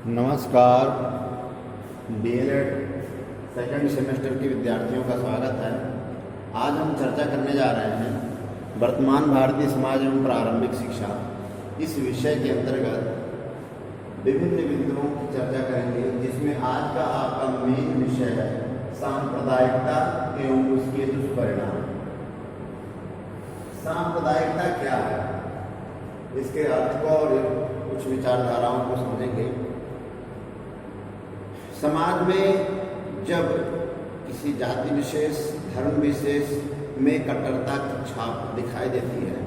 नमस्कार। DElEd second semester के विद्यार्थियों का स्वागत है। आज हम चर्चा करने जा रहे हैं वर्तमान भारतीय समाज एवं प्रारंभिक शिक्षा। इस विषय के अंतर्गत विभिन्न बिंदुओं की चर्चा करेंगे, जिसमें आज का आपका मेन विषय है सांप्रदायिकता एवं उसके दुष्परिणाम। सांप्रदायिकता क्या है, इसके अर्थ को और कुछ विचारधाराओं को समझेंगे। समाज में जब किसी जाति विशेष, धर्म विशेष में कट्टरता की छाप दिखाई देती है,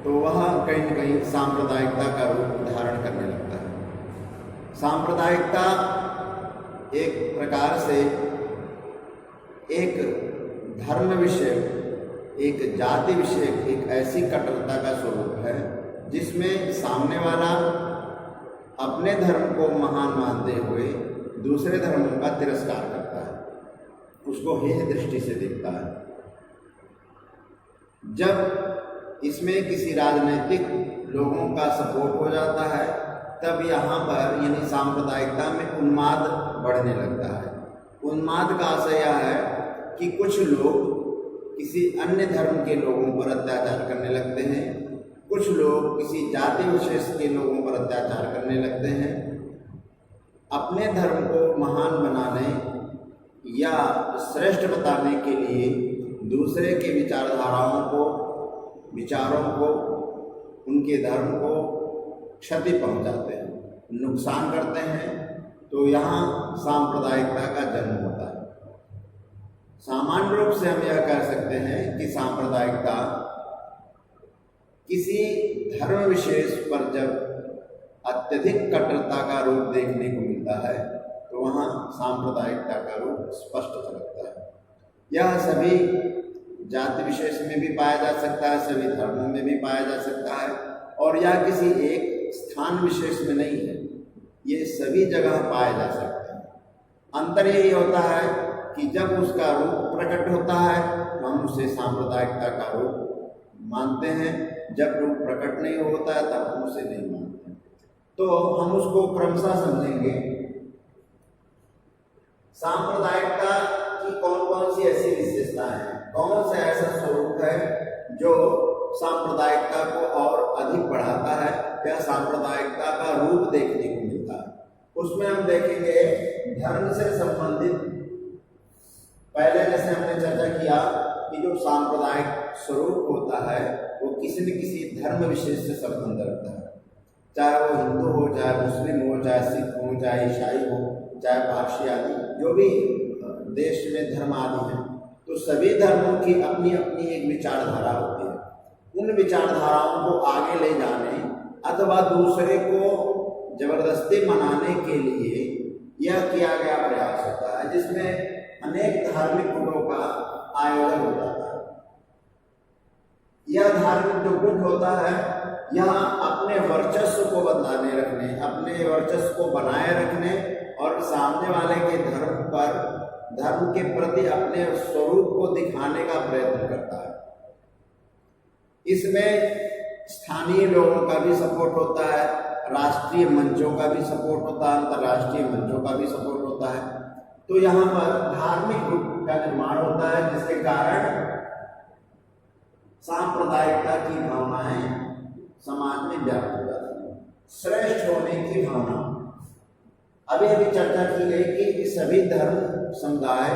तो वह कहीं न कहीं सांप्रदायिकता का रूप धारण करने लगता है। सांप्रदायिकता एक प्रकार से एक धर्म विषय, एक जाति विषय, एक ऐसी कट्टरता का स्वरूप है जिसमें सामने वाला अपने धर्म को महान मानते हुए दूसरे धर्मों का तिरस्कार करता है, उसको हेय दृष्टि से देखता है। जब इसमें किसी राजनीतिक लोगों का सपोर्ट हो जाता है, तब यहाँ पर यानी सांप्रदायिकता में उन्माद बढ़ने लगता है। उन्माद का आशय यह है कि कुछ लोग किसी अन्य धर्म के लोगों पर अत्याचार करने लगते हैं, कुछ लोग किसी जाति विशेष के लोगों पर अत्याचार करने लगते हैं। अपने धर्म को महान बनाने या श्रेष्ठ बताने के लिए दूसरे के विचारधाराओं को, विचारों को, उनके धर्म को क्षति पहुंचाते हैं, नुकसान करते हैं। तो यहाँ सांप्रदायिकता का जन्म होता है। सामान्य रूप से हम यह कह सकते हैं कि सांप्रदायिकता किसी धर्म विशेष पर जब अत्यधिक कट्टरता का रूप देखने को मिलता है, तो वहाँ सांप्रदायिकता का रूप स्पष्ट झलकता है। यह सभी जाति विशेष में भी पाया जा सकता है, सभी धर्मों में भी पाया जा सकता है, और यह किसी एक स्थान विशेष में नहीं है, ये सभी जगह पाए जा सकते हैं। अंतर यही होता है कि जब उसका रूप प्रकट होता है तो हम उसे सांप्रदायिकता का रूप मानते हैं, जब रूप प्रकट नहीं होता है तब हम उसे नहीं मानते। तो हम उसको क्रमशः समझेंगे। सांप्रदायिकता की कौन कौन सी ऐसी विशेषताएं हैं, कौन सा ऐसा स्वरूप है जो सांप्रदायिकता को और अधिक बढ़ाता है या सांप्रदायिकता का रूप देखने को मिलता है। उसमें हम देखेंगे धर्म से संबंधित। पहले जैसे हमने चर्चा किया कि जो सांप्रदायिक स्वरूप होता है वो किसी न किसी धर्म विशेष से संबंध रखता है, चाहे वो हिंदू हो, चाहे मुस्लिम हो, चाहे सिख हो, चाहे ईसाई हो, चाहे पारसी आदि, जो भी देश में धर्म आदि हैं, तो सभी धर्मों की अपनी अपनी एक विचारधारा होती है। उन विचारधाराओं को आगे ले जाने अथवा दूसरे को जबरदस्ती मनाने के लिए यह किया गया प्रयास होता है, जिसमें अनेक धार्मिक गुटों का आयोजन हो जाता है। यह धार्मिक जो गुट होता है, यह अपने वर्चस्व को बनाए रखने, अपने वर्चस्व को बनाए रखने और सामने वाले के धर्म पर, धर्म के प्रति अपने स्वरूप को दिखाने का प्रयत्न करता है। इसमें स्थानीय लोगों का भी सपोर्ट होता है, राष्ट्रीय मंचों का भी सपोर्ट होता है, अंतर्राष्ट्रीय मंचों का भी सपोर्ट होता है। तो यहाँ पर धार्मिक गुट का निर्माण होता है, जिसके कारण सांप्रदायिकता की भावनाएं समाज में व्याप्त हो जाती है। श्रेष्ठ होने की भावना, अभी अभी चर्चा की गई कि सभी धर्म समुदाय,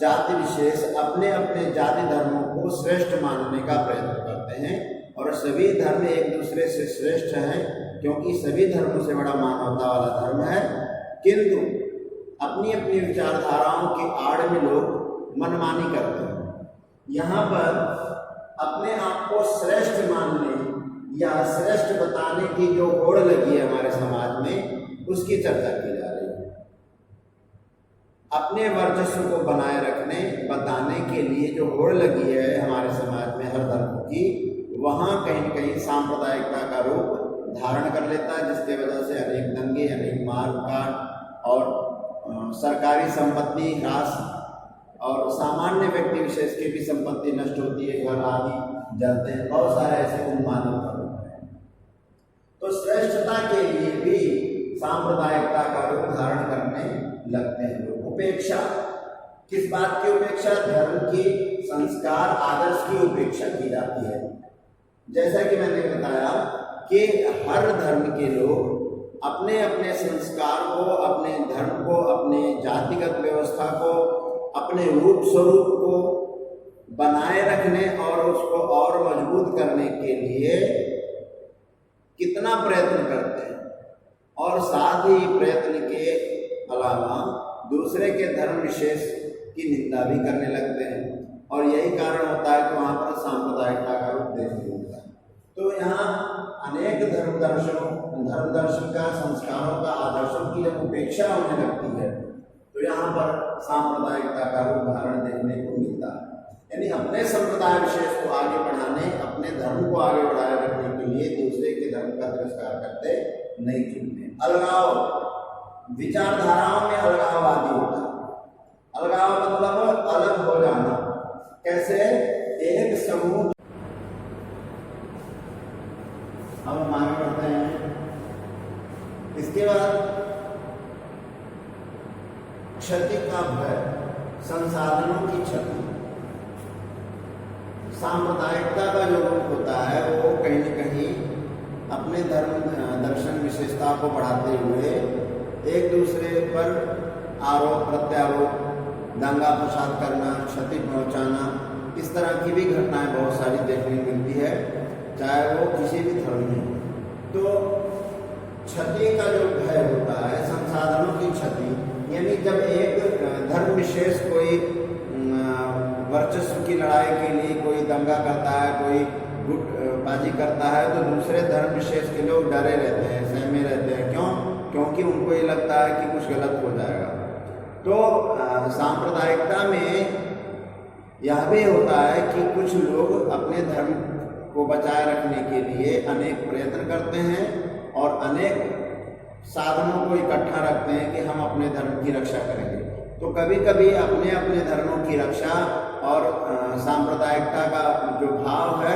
जाति विशेष अपने अपने जाति धर्मों को श्रेष्ठ मानने का प्रयत्न करते हैं, और सभी धर्म एक दूसरे से श्रेष्ठ हैं, क्योंकि सभी धर्मों से बड़ा मानवता वाला धर्म है। किंतु अपनी अपनी विचारधाराओं की आड़ में लोग मनमानी करते हैं। यहाँ पर अपने आप को श्रेष्ठ मानने या श्रेष्ठ बताने की जो होड़ लगी है हमारे समाज में, उसकी चर्चा की जा रही है। अपने वर्चस्व को बनाए रखने, बताने के लिए जो होड़ लगी है हमारे समाज में हर धर्म की, वहाँ कहीं न कहीं सांप्रदायिकता का रूप धारण कर लेता है, जिसके वजह से अनेक दंगे, अनेक मारकाट और सरकारी संपत्ति ह्रास और सामान्य व्यक्ति विशेष की भी संपत्ति नष्ट होती है, घर आदि जलते हैं, बहुत सारे ऐसे उन्मादों का रूप है। तो श्रेष्ठता के लिए भी सांप्रदायिकता का रूप धारण करने लगते हैं लोग। उपेक्षा, किस बात की उपेक्षा? धर्म की, संस्कार, आदर्श की उपेक्षा की जाती है। जैसा कि मैंने बताया कि हर धर्म के लोग अपने अपने संस्कार को, अपने धर्म को, अपने जातिगत व्यवस्था को, अपने रूप स्वरूप को बनाए रखने और उसको और मजबूत करने के लिए कितना प्रयत्न करते हैं, और साथ ही प्रयत्न के अलावा दूसरे के धर्म विशेष की निंदा भी करने लगते हैं। और यही कारण होता है कि वहाँ पर सांप्रदायिकता का रूप देखने मिलता है। तो यहाँ अनेक धर्म दर्शन का, संस्कारों का, आदर्शों की जब उपेक्षा होने लगती है तो यहाँ पर सांप्रदायिकता का रूप धारण देखने को मिलता है। यानी अपने संप्रदाय विशेष को आगे बढ़ाने, अपने धर्म को आगे बढ़ाए रखने के लिए दूसरे के धर्म का तिरस्कार करते नहीं चुनते। अलगाव, विचारधाराओं में अलगाववादी होता है। अलगाव मतलब अलग हो जाना। कैसे? एक समूह, अब हम आगे बढ़ते हैं। इसके बाद क्षति का भय, संसाधनों की क्षति। सांप्रदायिकता का जो रूप होता है वो कहीं न कहीं अपने धर्म दर्शन विशेषता को बढ़ाते हुए एक दूसरे पर आरोप प्रत्यारोप, दंगा फसाद करना, क्षति पहुंचाना, इस तरह की भी घटनाएं बहुत सारी देखने मिलती है, चाहे वो किसी भी धर्म में हो। तो क्षति का जो भय होता है, संसाधनों की क्षति, यानी जब एक धर्म विशेष कोई वर्चस्व की लड़ाई के लिए कोई दंगा करता है, कोई गुटबाजी करता है, तो दूसरे धर्म विशेष के लोग डरे रहते हैं, सहमे रहते हैं। क्यों? क्योंकि उनको ये लगता है कि कुछ गलत हो जाएगा। तो सांप्रदायिकता में यह भी होता है कि कुछ लोग अपने धर्म को बचाए रखने के लिए अनेक प्रयत्न करते हैं और अनेक साधनों को इकट्ठा रखते हैं कि हम अपने धर्म की रक्षा करेंगे। तो कभी कभी अपने अपने धर्मों की रक्षा और सांप्रदायिकता का जो भाव है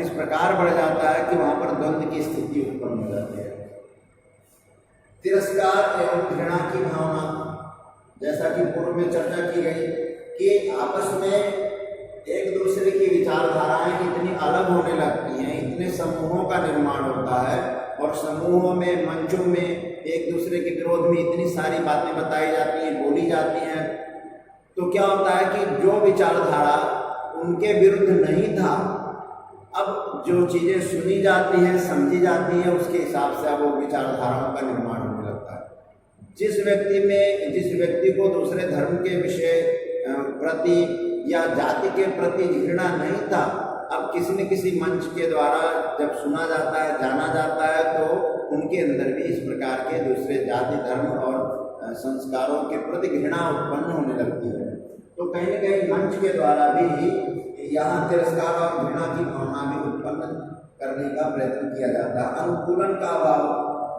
इस प्रकार बढ़ जाता है कि वहाँ पर द्वंद्व की स्थिति उत्पन्न हो जाती है। तिरस्कार एवं घृणा की भावना, जैसा कि पूर्व में चर्चा की गई कि आपस में एक दूसरे की विचारधाराएं इतनी अलग होने लगती हैं, इतने समूहों का निर्माण होता है और समूहों में, मंचों में एक दूसरे के विरोध में इतनी सारी बातें बताई जाती हैं, बोली जाती हैं। तो क्या होता है कि जो विचारधारा उनके विरुद्ध नहीं था, अब जो चीज़ें सुनी जाती हैं, समझी जाती हैं, उसके हिसाब से अब वो विचारधाराओं का निर्माण होने लगता है। जिस व्यक्ति को दूसरे धर्म के विषय प्रति या जाति के प्रति घृणा नहीं था, अब किसी न किसी मंच के द्वारा जब सुना जाता है, जाना जाता है, तो उनके अंदर भी इस प्रकार के दूसरे जाति, धर्म और संस्कारों के प्रति घृणा उत्पन्न होने लगती है। तो कहीं न कहीं मंच के द्वारा भी यहाँ तिरस्कार और घृणा की भावना भी उत्पन्न करने का प्रयत्न किया जाता है। अनुकूलन का अभाव,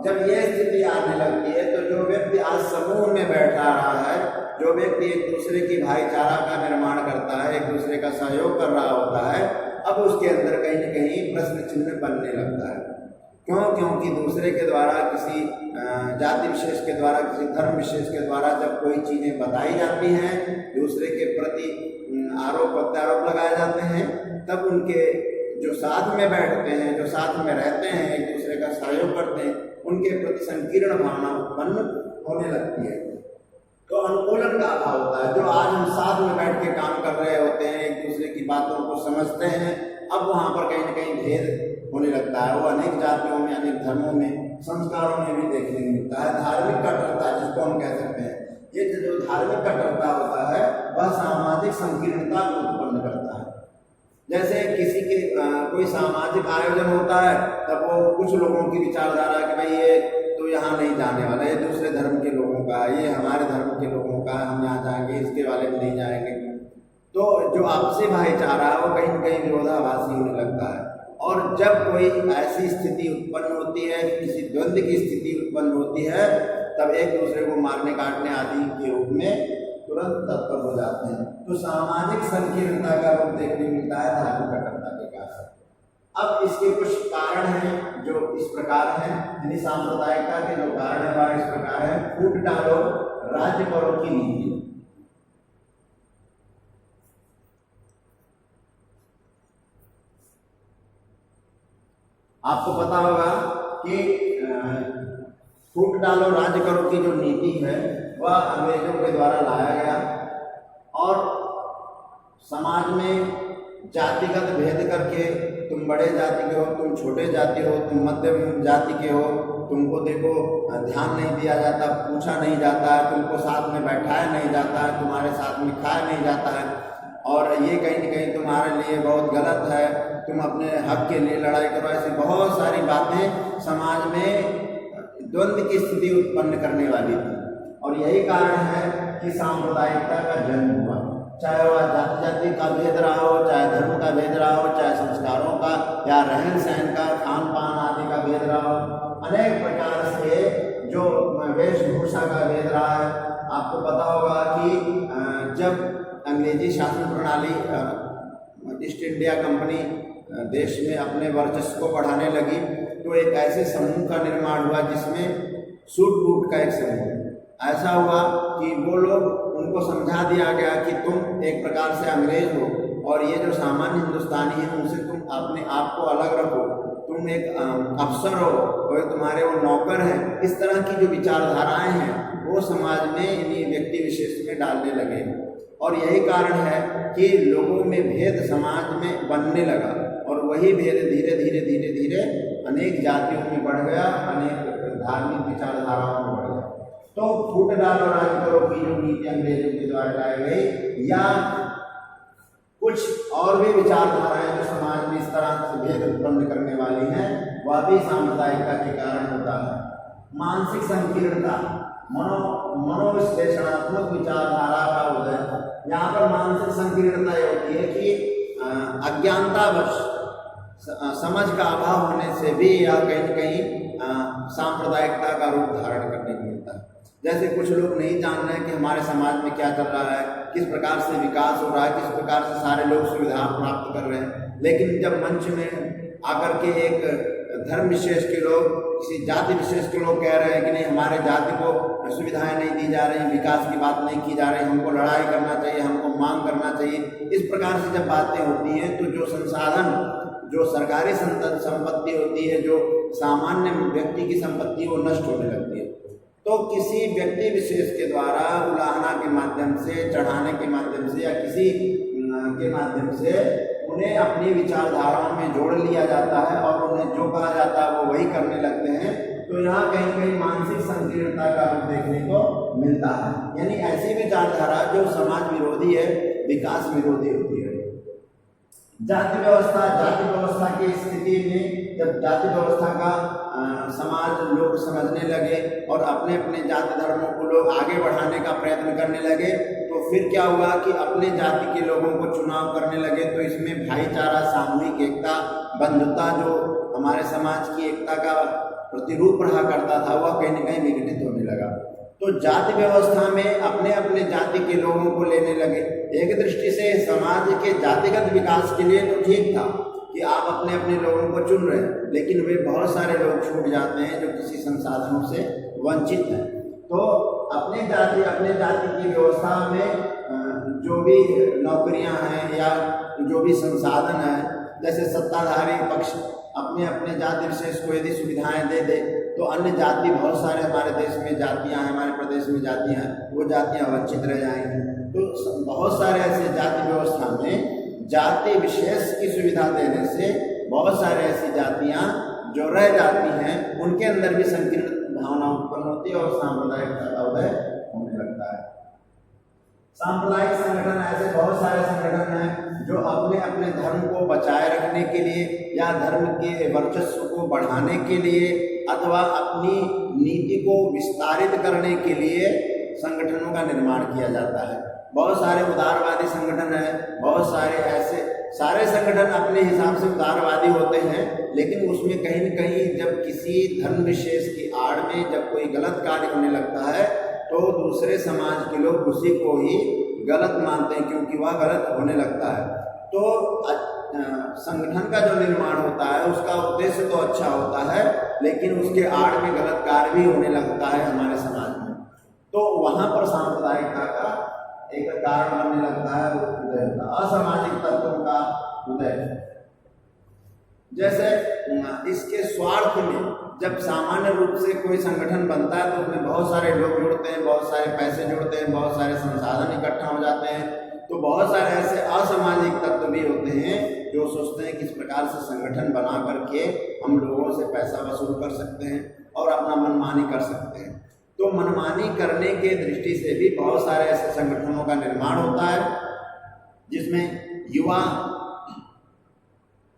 जब यह स्थिति आने लगती है तो जो व्यक्ति आज समूह में बैठा रहा है, जो व्यक्ति एक दूसरे की भाईचारा का निर्माण करता है, एक दूसरे का सहयोग कर रहा होता है, अब उसके अंदर कहीं न कहीं प्रश्न चिन्ह बनने लगता है। क्यों? क्योंकि दूसरे के द्वारा, किसी जाति विशेष के द्वारा, किसी धर्म विशेष के द्वारा जब कोई चीज़ें बताई जाती हैं, दूसरे के प्रति आरोप प्रत्यारोप लगाए जाते हैं, तब उनके जो साथ में बैठते हैं, जो साथ में रहते हैं, एक दूसरे का सहयोग करते हैं, उनके प्रति संकीर्ण भावना उत्पन्न होने लगती है। तो अनुकूलन का अभाव होता है। जो आज हम साथ में बैठ के काम कर रहे होते हैं, एक दूसरे की बातों को समझते हैं, अब वहाँ पर कहीं न कहीं भेद होने लगता है। वो अनेक जातियों में, अनेक धर्मों में, संस्कारों में भी देखने को मिलता है। धार्मिक कट्टरता जिसको हम कह सकते हैं, ये जो धार्मिक कट्टरता होता है वह सामाजिक संकीर्णता को उत्पन्न करता है। जैसे किसी के कोई सामाजिक आयोजन होता है, तब वो कुछ लोगों की विचारधारा कि भाई ये तो यहाँ नहीं जाने वाला, ये दूसरे धर्म के लोगों का, ये हमारे धर्म के लोगों का, हम यहाँ जाएंगे, इसके वाले में नहीं जाएंगे। तो जो आपसी भाईचारा है वो कहीं न कहीं विरोधाभासी होने लगता है। और जब कोई ऐसी स्थिति उत्पन्न होती है, किसी द्वंद्व की स्थिति उत्पन्न होती है, तब एक दूसरे को मारने काटने आदि के रूप में तुरंत तत्पर हो जाते हैं। तो सामाजिक संकीर्णता का रूप देखने मिलता है धार्मिक कट्टरता के कारण। अब इसके कुछ कारण हैं जो इस प्रकार हैं, यानी सांप्रदायिकता के जो कारण है वह इस प्रकार है। फूट डालो राज्य करो की नीति। आपको पता होगा कि फूट डालो राज्य करो की जो नीति है वह अंग्रेजों के द्वारा लाया गया और समाज में जातिगत भेद करके तुम बड़े जाति के हो, तुम छोटे जाति हो, तुम मध्यम जाति के हो, तुमको देखो ध्यान नहीं दिया जाता, पूछा नहीं जाता है, तुमको साथ में बैठाया नहीं जाता है, तुम्हारे साथ में खाया नहीं जाता है और ये कहीं न कहीं तुम्हारे लिए बहुत गलत है, तुम अपने हक के लिए लड़ाई करो। ऐसी बहुत सारी बातें समाज में द्वंद्व की स्थिति उत्पन्न करने वाली थी और यही कारण है कि सांप्रदायिकता का जन्म हुआ। चाहे वह जाति जाति का भेद रहा हो, चाहे धर्म का भेद रहा हो, चाहे संस्कारों का या रहन सहन का, खान पान आदि का भेद रहा हो, अनेक प्रकार से जो वेशभूषा का भेद रहा है। आपको पता होगा कि जब अंग्रेजी शासन प्रणाली ईस्ट इंडिया कंपनी देश में अपने वर्चस्व को बढ़ाने लगी तो एक ऐसे समूह का निर्माण हुआ जिसमें सूट बूट का एक समूह ऐसा हुआ कि वो लोग, उनको समझा दिया गया कि तुम एक प्रकार से अंग्रेज हो और ये जो सामान्य हिंदुस्तानी है उनसे तुम अपने आप को अलग रखो, तुम एक अफसर हो और तुम्हारे वो नौकर हैं। इस तरह की जो विचारधाराएं हैं वो समाज में इन्हीं व्यक्ति विशेष में डालने लगे और यही कारण है कि लोगों में भेद समाज में बनने लगा और वही भेद धीरे धीरे धीरे धीरे अनेक जातियों में बढ़ गया, अनेक धार्मिक विचारधाराओं में बढ़ गया। तो फूट डालो राज्य करो की जो नीति अंग्रेजों के द्वारा लाई गई या कुछ और भी विचारधाराएं जो समाज में इस तरह से भेद उत्पन्न करने वाली हैं वह भी सांप्रदायिकता के कारण होता है। मानसिक संकीर्णता, मनोविश्लेषणात्मक विचारधारा का उदय। यहाँ पर मानसिक संकीर्णता ये होती है कि अज्ञानतावश समझ का अभाव होने से भी या कहीं न कहीं सांप्रदायिकता का रूप धारण करने को मिलता है। जैसे कुछ लोग नहीं जान रहे हैं कि हमारे समाज में क्या चल रहा है, किस प्रकार से विकास हो रहा है, किस प्रकार से सारे लोग सुविधा प्राप्त कर रहे हैं, लेकिन जब मंच में आकर के एक धर्म विशेष के लोग, किसी जाति विशेष के लोग कह रहे हैं कि नहीं हमारे जाति को सुविधाएं नहीं दी जा रही, विकास की बात नहीं की जा रही, हमको लड़ाई करना चाहिए, हमको मांग करना चाहिए, इस प्रकार से जब बातें होती हैं तो जो संसाधन, जो सरकारी संपत्ति होती है, जो सामान्य व्यक्ति की संपत्ति वो नष्ट होने लगती है। तो किसी व्यक्ति विशेष के द्वारा उलाहना के माध्यम से, चढ़ाने के माध्यम से या किसी के माध्यम से उन्हें अपनी विचारधाराओं में जोड़ लिया जाता है और उन्हें जो कहा जाता है वो वही करने लगते हैं। तो यहाँ कहीं कहीं मानसिक संकीर्णता का रूप देखने को मिलता है, यानी ऐसी विचारधारा जो समाज विरोधी है, विकास विरोधी होती है। जाति व्यवस्था की स्थिति में जब जाति व्यवस्था का समाज लोग समझने लगे और अपने अपने जाति धर्मों को लोग आगे बढ़ाने का प्रयत्न करने लगे तो फिर क्या हुआ कि अपने जाति के लोगों को चुनाव करने लगे। तो इसमें भाईचारा, सामूहिक एकता, बंधुता जो हमारे समाज की एकता का प्रतिरूप रहा करता था वह कहीं न कहीं विघटित होने लगा। तो जाति व्यवस्था में अपने अपने जाति के लोगों को लेने लगे। एक दृष्टि से समाज के जातिगत विकास के लिए तो ठीक था कि आप अपने अपने लोगों को चुन रहे हैं, लेकिन वे बहुत सारे लोग छूट जाते हैं जो किसी संसाधनों से वंचित हैं। तो अपने जाति की व्यवस्था में जो भी नौकरियां हैं या जो भी संसाधन हैं, जैसे सत्ताधारी पक्ष अपने अपने जाति विशेष को यदि सुविधाएं दे दे तो अन्य जाति, बहुत सारे हमारे देश में जातियां हैं, हमारे प्रदेश में जातियां हैं, वो जातियां वंचित रह जाएंगी। तो बहुत सारे ऐसे जाति व्यवस्था में जाति विशेष की सुविधा देने से बहुत सारे ऐसी जातियां जो रह जाती हैं उनके अंदर भी संकीर्ण भावना उत्पन्न होती है और सांप्रदायिकता का उदय होने लगता है। सांप्रदायिक संगठन, ऐसे बहुत सारे संगठन हैं जो अपने अपने धर्म को बचाए रखने के लिए या धर्म के वर्चस्व को बढ़ाने के लिए अथवा अपनी नीति को विस्तारित करने के लिए संगठनों का निर्माण किया जाता है। बहुत सारे उदारवादी संगठन हैं, बहुत सारे ऐसे सारे संगठन अपने हिसाब से उदारवादी होते हैं, लेकिन उसमें कहीं न कहीं जब किसी धर्म विशेष की आड़ में जब कोई गलत कार्य होने लगता है तो दूसरे समाज के लोग उसी को ही गलत मानते हैं क्योंकि वह गलत होने लगता है। तो संगठन का जो निर्माण होता है उसका उद्देश्य तो अच्छा होता है, लेकिन उसके आड़ में गलत कार्य भी होने लगता है हमारे समाज में, तो वहां पर सांप्रदायिकता का एक कारण बनने लगता है उदय होता, असामाजिक तत्वों का उदय। जैसे इसके स्वार्थ में जब सामान्य रूप से कोई संगठन बनता है तो उसमें बहुत सारे लोग जुड़ते हैं, बहुत सारे पैसे जुड़ते हैं, बहुत सारे संसाधन इकट्ठा हो जाते हैं, तो बहुत सारे ऐसे असामाजिक तत्व भी होते हैं जो सोचते हैं किस प्रकार से संगठन बना करके हम लोगों से पैसा वसूल कर सकते हैं और अपना मनमानी कर सकते हैं। तो मनमानी करने के दृष्टि से भी बहुत सारे ऐसे संगठनों का निर्माण होता है जिसमें युवा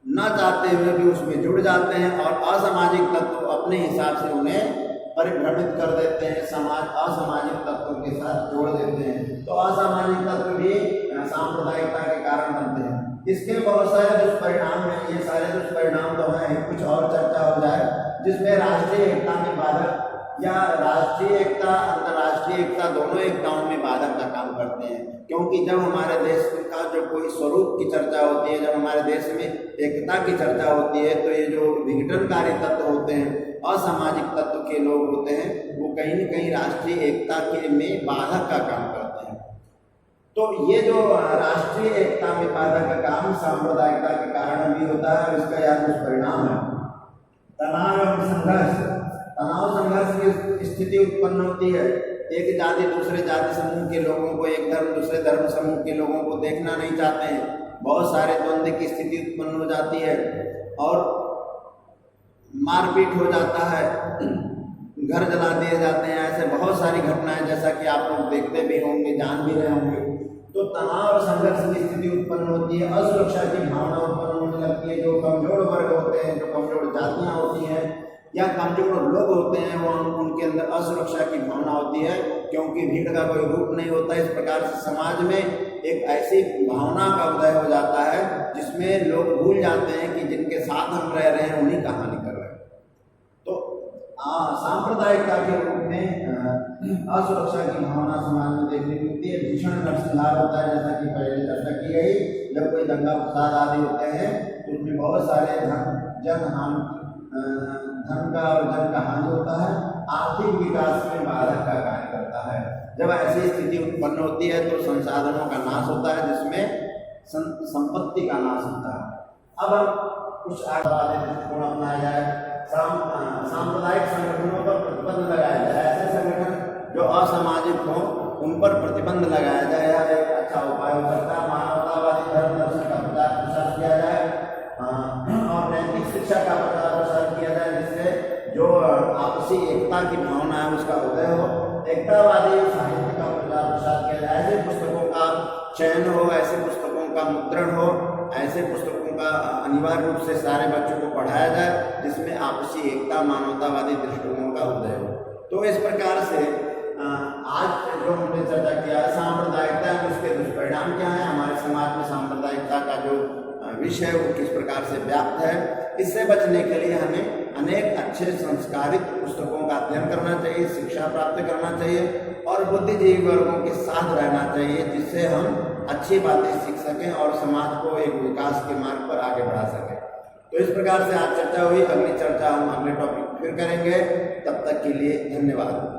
न चाहते हुए भी उसमें जुड़ जाते हैं और असामाजिक तत्व अपने हिसाब से उन्हें परिभ्रमित कर देते हैं, समाज असामाजिक तत्वों के साथ जोड़ देते हैं, तो असामाजिक तत्व भी सांप्रदायिकता के कारण बनते हैं। इसके बहुत सारे दुष्परिणाम हैं, ये सारे दुष्परिणाम तो हैं, कुछ और चर्चा हो जाए, जिसमें राष्ट्रीय एकता में बाधक या राष्ट्रीय एकता अंतर्राष्ट्रीय एकता दोनों एकताओं में बाधक का काम करते हैं, क्योंकि जब हमारे देश का जो कोई स्वरूप की चर्चा होती है, जब हमारे देश में एकता की चर्चा होती है, तो ये जो विघटनकारी तत्व होते हैं, असामाजिक तत्व के लोग होते हैं, वो कहीं न कहीं राष्ट्रीय एकता के में बाधक का काम करते हैं। तो ये जो राष्ट्रीय एकता में बाधक का काम सांप्रदायिकता के कारण भी होता है और इसका यह दुष्परिणाम है तनाव एवं संघर्ष। तनाव संघर्ष की स्थिति उत्पन्न होती है, एक जाति दूसरे जाति समूह के लोगों को, एक धर्म दूसरे धर्म समूह के लोगों को देखना नहीं चाहते हैं, बहुत सारे द्वंद्व की स्थिति उत्पन्न हो जाती है और मारपीट हो जाता है, घर जला दिए जाते हैं, ऐसे बहुत सारी घटनाएं जैसा कि आप लोग देखते भी होंगे, जान भी रहे होंगे। तो तनाव और संघर्ष की स्थिति उत्पन्न होती है, असुरक्षा की भावना उत्पन्न होने लगती है, जो कमजोर वर्ग होते हैं, जो कमजोर जातियां होती हैं या कमजोर लोग होते हैं, वो उनके अंदर असुरक्षा की भावना होती है, क्योंकि भीड़ का कोई रूप नहीं होता। इस प्रकार से समाज में एक ऐसी भावना का उदय हो जाता है जिसमें लोग भूल जाते हैं कि जिनके साथ हम रह रहे हैं उन्हीं का हानि कर रहे हैं। तो सांप्रदायिकता के रूप में असुरक्षा की भावना समाज में देखने को मिलती है, भीषण नरसंहार होता है, जैसा कि पहले चर्चा की गई, जब कोई दंगा फसाद आदि होते हैं तो उसमें बहुत सारे धन का और जन का हानि होता है, आर्थिक विकास में बाधक का कार्य करता है। जब ऐसी स्थिति उत्पन्न होती है तो संसाधनों का नाश होता है, जिसमें संपत्ति का नाश होता है। अब हम कुछ आगे दृष्टिकोण अपनाया जाए, सांप्रदायिक संगठनों पर प्रतिबंध लगाया जाए, ऐसे संगठन जो असामाजिक हों उन पर प्रतिबंध लगाया जाए, यह एक अच्छा उपाय हो सकता है। मानवतावादी धर्म दर्शन का प्रचार प्रसार किया जाए और नैतिक शिक्षा का प्रचार प्रसार किया जाए, जिससे जो आपसी एकता की भावना है उसका उदय हो। एकतावादी साहित्य का प्रचार प्रसार किया जाए, ऐसे पुस्तकों का चयन हो, ऐसे पुस्तकों का मुद्रण हो, ऐसे पुस्तकों का अनिवार्य रूप से सारे बच्चों को पढ़ाया जाए जिसमें आपसी एकता मानवतावादी दृष्टिकोण का उदय हो। तो इस प्रकार से आज जो हमने चर्चा किया सांप्रदायिकता, उसके दुष्परिणाम क्या है, हमारे समाज में सांप्रदायिकता का जो विषय वो किस प्रकार से व्याप्त है, इससे बचने के लिए हमें अनेक अच्छे संस्कारित पुस्तकों का अध्ययन करना चाहिए, शिक्षा प्राप्त करना चाहिए और बुद्धिजीवी वर्गों के साथ रहना चाहिए, जिससे हम अच्छी बातें सीख सकें और समाज को एक विकास के मार्ग पर आगे बढ़ा सकें। तो इस प्रकार से आज चर्चा हुई, अगली चर्चा हम अगले टॉपिक फिर करेंगे। तब तक के लिए धन्यवाद।